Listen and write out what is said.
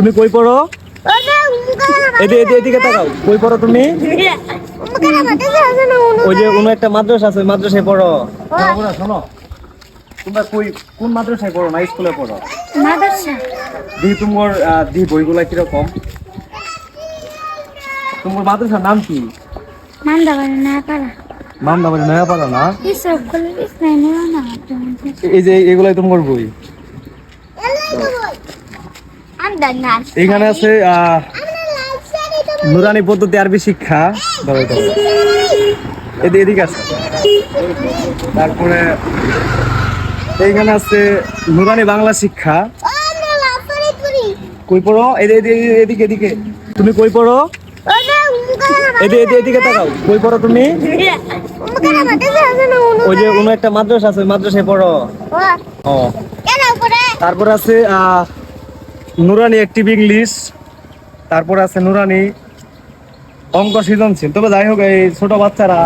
তুমি কই পড়ো? এদিকে তাকাও, কই পড়ো তুমি? ওই যে কোনো একটা মাদ্রাসা আছে, ওই মাদ্রাসায় পড়ো। শোনো, তোমরা কোন মাদ্রাসায় পড়ো না স্কুলে পড়ো? মাদ্রাসা। তোমার বইগুলা কিরকম? তোমার মাদ্রাসার নাম কি? মান্দাবাড়ি নয়াপাড়া। মান্দাবাড়ি নয়াপাড়া না? সবগুলো নাই না। এই যে এগুলাই তোমার বই। এখানে আছে নুরানি পদ্ধতি আরবি শিক্ষা, এদিকে আছে। তারপরে এইখানে আছে নুরানি বাংলা শিক্ষা। কই পড়ো? এদিকে তুমি কই পড়ো? এদিকে তাকাও, কই পড়ো তুমি? ওই যে কোনো একটা মাদ্রাসা আছে, ওই মাদ্রাসায় পড়ো। ও, তারপর আছে নুরানি অ্যাক্টিভ ইংলিশ, তারপর আছে নুরানি অঙ্ক সৃজনশীল। তবে যাই হোক, এই ছোট বাচ্চারা